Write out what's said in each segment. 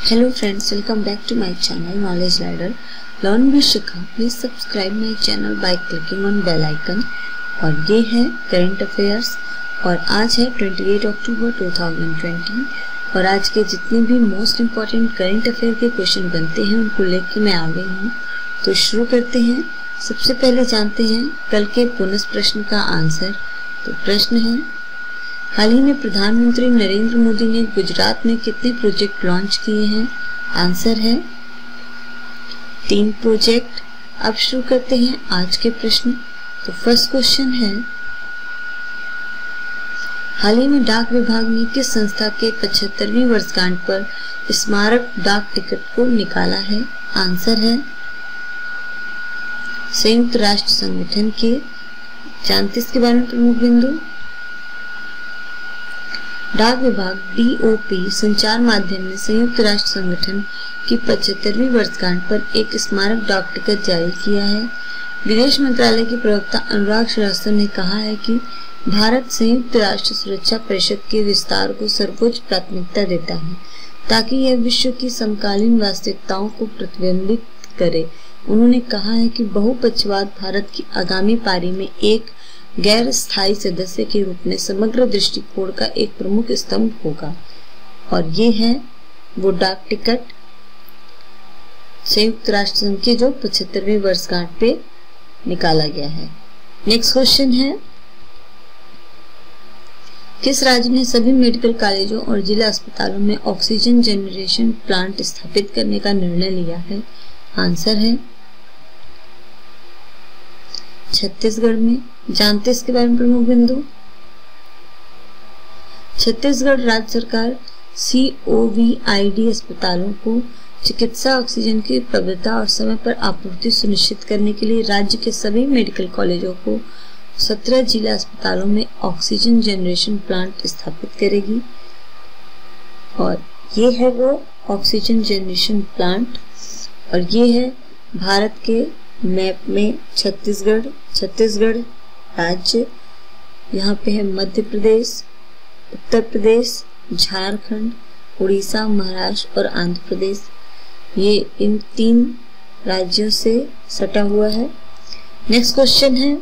Hello friends, welcome back to my channel Knowledge Ladder. Learn with Shikha. Please subscribe my channel by clicking on bell icon. और ये है current affairs और आज है 28 अक्टूबर 2020 और आज के जितने भी मोस्ट इम्पॉर्टेंट करंट अफेयर के क्वेश्चन बनते हैं उनको लेकर मैं आ गई हूँ। तो शुरू करते हैं। सबसे पहले जानते हैं कल के पुनः प्रश्न का आंसर। तो प्रश्न है, हाल ही में प्रधानमंत्री नरेंद्र मोदी ने गुजरात में कितने प्रोजेक्ट लॉन्च किए हैं? आंसर है 3 प्रोजेक्ट। अब शुरू करते हैं आज के प्रश्न। तो फर्स्ट क्वेश्चन है, हाल ही में डाक विभाग ने किस संस्था के 75वीं वर्षगांठ पर स्मारक डाक टिकट को निकाला है? आंसर है संयुक्त राष्ट्र संगठन के। जानते इसके बारे में प्रमुख बिंदु। डाक विभाग DOP संचार माध्यम ने संयुक्त राष्ट्र संगठन की 75वीं वर्षगांठ पर एक स्मारक डाक टिकट जारी किया है। विदेश मंत्रालय के प्रवक्ता अनुराग श्रीवास्तव ने कहा है कि भारत संयुक्त राष्ट्र सुरक्षा परिषद के विस्तार को सर्वोच्च प्राथमिकता देता है ताकि यह विश्व की समकालीन वास्तविकताओं को प्रतिबिंबित करे। उन्होंने कहा है कि बहुपक्षवाद भारत की आगामी पारी में एक गैर स्थायी सदस्य के रूप में समग्र दृष्टिकोण का एक प्रमुख स्तंभ होगा और ये है वो डाक टिकट संयुक्त राष्ट्र संघ के जो 75वीं वर्षगांठ पे निकाला गया है। नेक्स्ट क्वेश्चन है, किस राज्य ने सभी मेडिकल कॉलेजों और जिला अस्पतालों में ऑक्सीजन जनरेशन प्लांट स्थापित करने का निर्णय लिया है? आंसर है छत्तीसगढ़ में। जानते इसके बारे में प्रमुख बिंदु। छत्तीसगढ़ राज्य सरकार COVID अस्पतालों को चिकित्सा ऑक्सीजन की उपलब्धता और समय पर आपूर्ति सुनिश्चित करने के लिए राज्य के सभी मेडिकल कॉलेजों को 17 जिला अस्पतालों में ऑक्सीजन जनरेशन प्लांट स्थापित करेगी और ये है वो ऑक्सीजन जनरेशन प्लांट और ये है भारत के मैप में छत्तीसगढ़ राज्य। यहाँ पे है मध्य प्रदेश, उत्तर प्रदेश, झारखंड, उड़ीसा, महाराष्ट्र और आंध्र प्रदेश। ये इन 3 राज्यों से सटा हुआ है। नेक्स्ट क्वेश्चन है,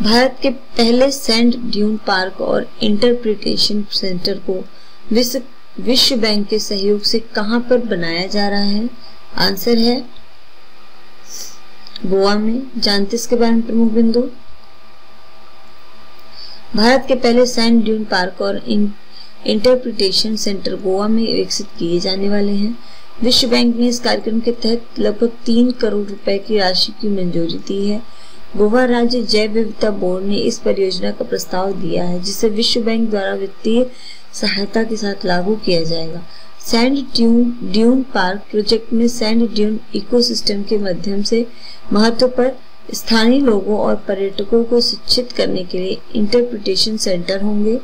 भारत के पहले सैंड ड्यून पार्क और इंटरप्रिटेशन सेंटर को विश्व बैंक के सहयोग से कहां पर बनाया जा रहा है? आंसर है गोवा में। जानते इसके बारे में प्रमुख बिंदु। भारत के पहले सैंड ड्यून पार्क और इंटरप्रिटेशन सेंटर गोवा में विकसित किए जाने वाले हैं। विश्व बैंक ने इस कार्यक्रम के तहत लगभग 3 करोड़ रुपए की राशि की मंजूरी दी है। गोवा राज्य जैव विविधता बोर्ड ने इस परियोजना का प्रस्ताव दिया है जिसे विश्व बैंक द्वारा वित्तीय सहायता के साथ लागू किया जाएगा। सैंड ड्यून पार्क प्रोजेक्ट में सैंड ड्यून इकोसिस्टम के माध्यम से महत्व पर स्थानीय लोगों और पर्यटकों को शिक्षित करने के लिए इंटरप्रिटेशन सेंटर होंगे।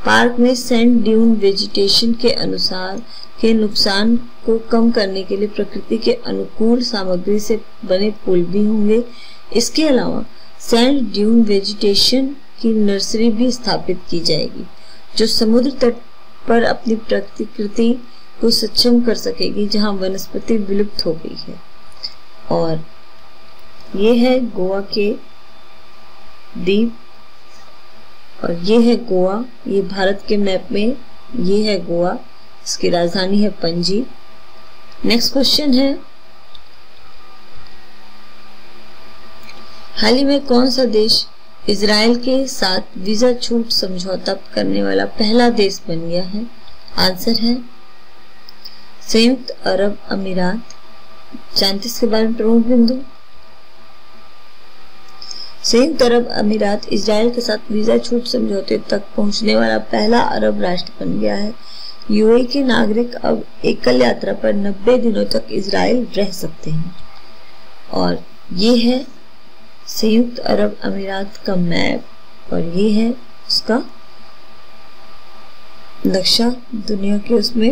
पार्क में सैंड ड्यून वेजिटेशन के नुकसान को कम करने के लिए प्रकृति के अनुकूल सामग्री से बने पुल भी होंगे। इसके अलावा सैंड ड्यून वेजिटेशन की नर्सरी भी स्थापित की जाएगी जो समुद्र तट पर अपनी प्रकृति को सक्षम कर सकेगी जहां वनस्पति विलुप्त हो गई है। और ये है गोवा के द्वीप और ये है गोवा। ये भारत के मैप में ये है गोवा, इसकी राजधानी है पणजी। नेक्स्ट क्वेश्चन है, हाल ही में कौन सा देश इजराइल के साथ वीजा छूट समझौता करने वाला पहला देश बन गया है? आंसर है संयुक्त अरब अमीरात। जानते इसके बारे में प्रमुख बिंदु। संयुक्त अरब अमीरात इजराइल के साथ वीजा छूट समझौते तक पहुंचने वाला पहला अरब राष्ट्र बन गया है। UAE के नागरिक अब एकल यात्रा पर 90 दिनों तक इजराइल रह सकते हैं और ये है संयुक्त अरब अमीरात का मैप और ये है उसका नक्शा दुनिया के। उसमें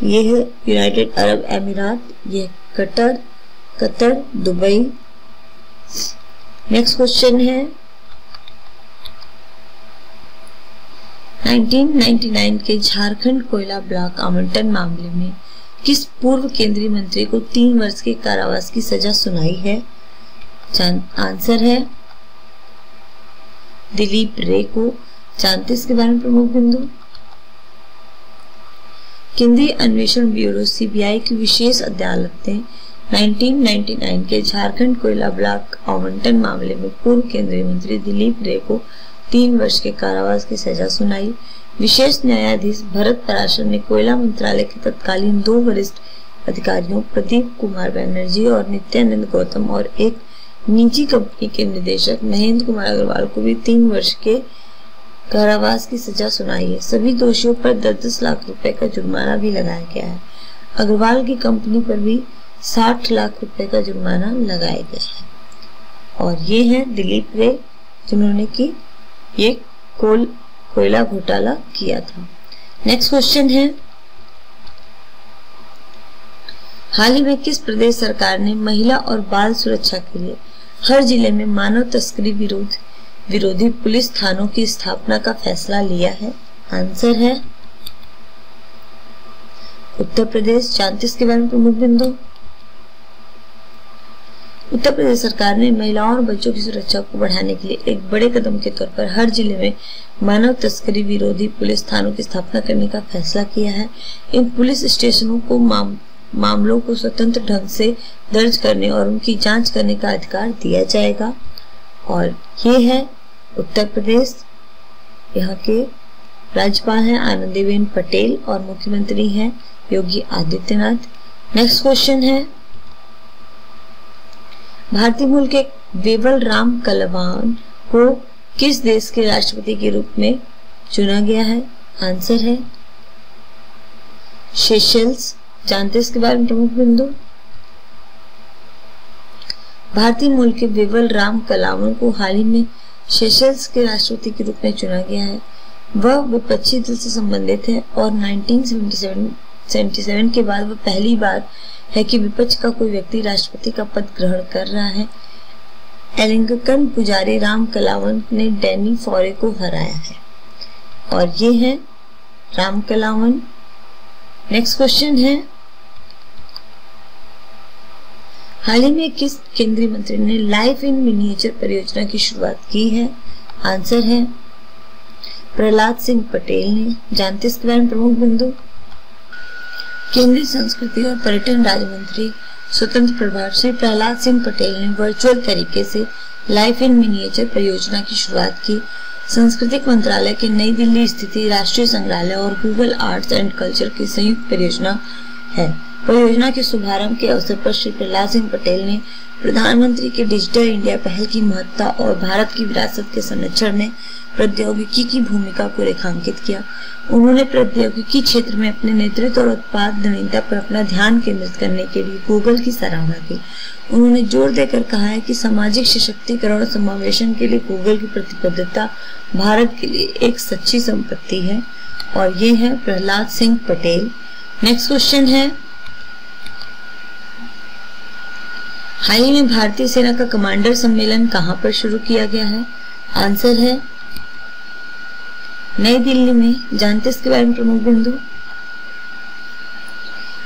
ये है यूनाइटेड अरब अमीरात, ये कतर, दुबई। नेक्स्ट क्वेश्चन है, 1999 के झारखंड कोयला ब्लॉक आवंटन मामले में किस पूर्व केंद्रीय मंत्री को 3 वर्ष के कारावास की सजा सुनाई है? आंसर है दिलीप रे को। जानते इसके बारे में प्रमुख बिंदु। केंद्रीय अन्वेषण ब्यूरो सीबीआई की विशेष अदालत ने 1999 के झारखंड कोयला ब्लॉक आवंटन मामले में पूर्व केंद्रीय मंत्री दिलीप रे को 3 वर्ष के कारावास की सजा सुनाई। विशेष न्यायाधीश भरत पराशर ने कोयला मंत्रालय के तत्कालीन 2 वरिष्ठ अधिकारियों प्रदीप कुमार बनर्जी और नित्यानंद गौतम और एक निजी कंपनी के निदेशक महेंद्र कुमार अग्रवाल को भी 3 वर्ष के कारावास की सजा सुनाई है। सभी दोषियों पर 10-10 लाख रुपए का जुर्माना भी लगाया गया है। अग्रवाल की कंपनी पर भी 60 लाख रुपए का जुर्माना लगाया गया है। और ये है दिलीप रे, जिन्होंने की ये कोयला घोटाला किया था। नेक्स्ट क्वेश्चन है, हाल ही में किस प्रदेश सरकार ने महिला और बाल सुरक्षा के लिए हर जिले में मानव तस्करी विरोधी पुलिस थानों की स्थापना का फैसला लिया है? आंसर है उत्तर प्रदेश। जानते इसके बारे में प्रमुख बिंदु। उत्तर प्रदेश सरकार ने महिलाओं और बच्चों की सुरक्षा को बढ़ाने के लिए एक बड़े कदम के तौर पर हर जिले में मानव तस्करी विरोधी पुलिस थानों की स्थापना करने का फैसला किया है। इन पुलिस स्टेशनों को मामलों को स्वतंत्र ढंग से दर्ज करने और उनकी जांच करने का अधिकार दिया जाएगा। और ये है उत्तर प्रदेश। यहाँ के राज्यपाल हैं आनंदीबेन पटेल और मुख्यमंत्री हैं योगी आदित्यनाथ। नेक्स्ट क्वेश्चन है, भारतीय मूल के वेवल राम कलावन को किस देश के राष्ट्रपति के रूप में चुना गया है? आंसर है सेशेल्स। जानते इसके बारे में प्रमुख बिंदु। भारतीय मूल के वेवल राम कलावन को हाल ही में सेशेल्स के राष्ट्रपति के रूप में चुना गया है। वह विपक्षी दल से संबंधित है और 1977 के बाद वह पहली बार है कि विपक्ष का कोई व्यक्ति राष्ट्रपति का पद ग्रहण कर रहा है। एलिंगकन पुजारी राम कलावन ने डैनी फॉरे को हराया है। और ये है राम कलावन। नेक्स्ट क्वेश्चन है, हाल ही में किस केंद्रीय मंत्री ने लाइफ इन मिनिएचर परियोजना की शुरुआत की है? आंसर है प्रहलाद सिंह पटेल ने। जानते इसके बारे में प्रमुख बिंदु। केंद्रीय संस्कृति और पर्यटन राज्य मंत्री स्वतंत्र प्रभार श्री प्रहलाद सिंह पटेल ने वर्चुअल तरीके से लाइफ इन मिनिएचर परियोजना की शुरुआत की। सांस्कृतिक मंत्रालय के नई दिल्ली स्थित राष्ट्रीय संग्रहालय और गूगल आर्ट्स एंड कल्चर की संयुक्त परियोजना है। परियोजना के शुभारंभ के अवसर पर श्री प्रहलाद सिंह पटेल ने प्रधानमंत्री के डिजिटल इंडिया पहल की महत्ता और भारत की विरासत के संरक्षण में प्रौद्योगिकी की भूमिका को रेखांकित किया। उन्होंने प्रौद्योगिकी क्षेत्र में अपने नेतृत्व और उत्पाद नवीनता पर अपना ध्यान केंद्रित करने के लिए गूगल की सराहना की। उन्होंने जोर देकर कहा है कि सामाजिक सशक्तिकरण और समावेशन के लिए गूगल की प्रतिबद्धता भारत के लिए एक सच्ची संपत्ति है। और ये है प्रहलाद सिंह पटेल। नेक्स्ट क्वेश्चन है, हाल ही में भारतीय सेना का कमांडर सम्मेलन कहां पर शुरू किया गया है? आंसर है नई दिल्ली में। जानते इसके बारे में प्रमुख बिंदु।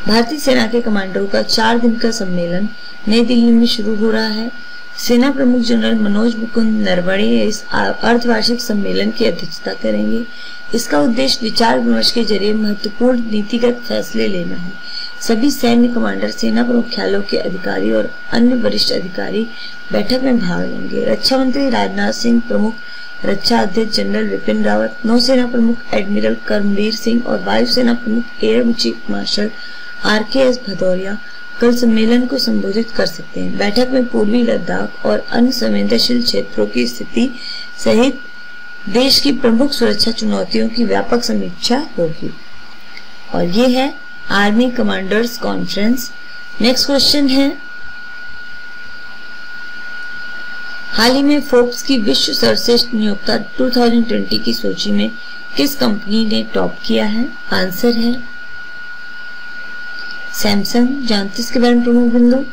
भारतीय सेना के कमांडरों का 4 दिन का सम्मेलन नई दिल्ली में शुरू हो रहा है। सेना प्रमुख जनरल मनोज मुकुंद नरवणे इस अर्धवार्षिक सम्मेलन की अध्यक्षता करेंगे। इसका उद्देश्य विचार विमर्श के जरिए महत्वपूर्ण नीतिगत फैसले लेना है। सभी सैन्य कमांडर, सेना मुख्यालयों के अधिकारी और अन्य वरिष्ठ अधिकारी बैठक में भाग लेंगे। रक्षा मंत्री राजनाथ सिंह, प्रमुख रक्षा अध्यक्ष जनरल विपिन रावत, नौसेना प्रमुख एडमिरल करमबीर सिंह और वायुसेना प्रमुख air chief marshal RKS Bhadauria कल सम्मेलन को संबोधित कर सकते हैं। बैठक में पूर्वी लद्दाख और अन्य संवेदनशील क्षेत्रों की स्थिति सहित देश की प्रमुख सुरक्षा चुनौतियों की व्यापक समीक्षा होगी। और ये है army commanders conference. Next question है, हाल ही में फोर्ब्स की विश्व सर्वश्रेष्ठ नियोक्ता 2020 की सूची में किस कंपनी ने टॉप किया है? आंसर है सैमसंग। जानते इसके बारे में प्रमुख बिंदु।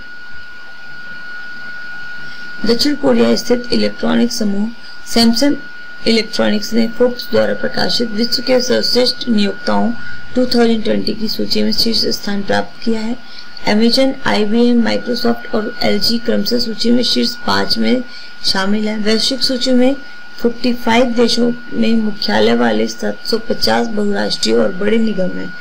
दक्षिण कोरिया स्थित इलेक्ट्रॉनिक समूह सैमसंग इलेक्ट्रॉनिक्स ने फोर्ब्स द्वारा प्रकाशित विश्व के सर्वश्रेष्ठ नियोक्ताओं 2020 की सूची में शीर्ष स्थान प्राप्त किया है। अमेजन, IBM, माइक्रोसॉफ्ट और LG क्रमशः सूची में शीर्ष 5 में शामिल है। वैश्विक सूची में 45 देशों में मुख्यालय वाले 750 बहुराष्ट्रीय और बड़े निगम हैं।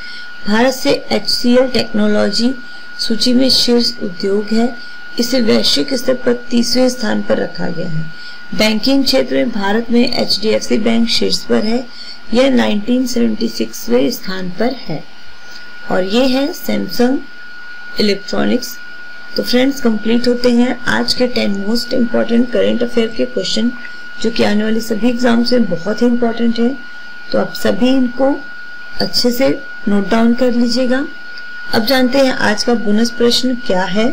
भारत से HCL टेक्नोलॉजी सूची में शीर्ष उद्योग है। इसे वैश्विक स्तर पर 30वें स्थान पर रखा गया है। बैंकिंग क्षेत्र में भारत में HDFC बैंक शीर्ष पर है। यह 1976वें स्थान पर है। और ये है सैमसंग इलेक्ट्रॉनिक्स। तो फ्रेंड्स, कंप्लीट होते हैं आज के 10 मोस्ट इम्पॉर्टेंट करंट अफेयर के क्वेश्चन, जो कि आने वाले सभी एग्जाम से बहुत ही इम्पोर्टेंट है। तो आप सभी इनको अच्छे से नोट डाउन कर लीजिएगा। अब जानते हैं आज का बोनस प्रश्न क्या है।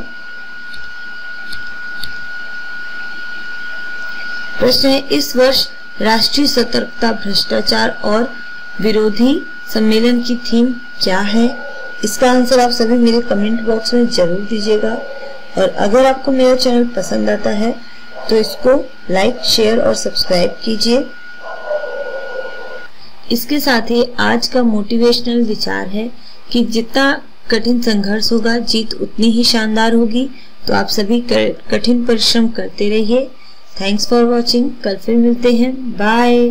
प्रश्न है, इस वर्ष राष्ट्रीय सतर्कता, भ्रष्टाचार और विरोधी सम्मेलन की थीम क्या है? इसका आंसर आप सभी मेरे कमेंट बॉक्स में जरूर दीजिएगा। और अगर आपको मेरा चैनल पसंद आता है तो इसको लाइक, शेयर और सब्सक्राइब कीजिए। इसके साथ ही आज का मोटिवेशनल विचार है कि जितना कठिन संघर्ष होगा, जीत उतनी ही शानदार होगी। तो आप सभी कठिन परिश्रम करते रहिए। Thanks for watching. कल फिर मिलते हैं। बाय।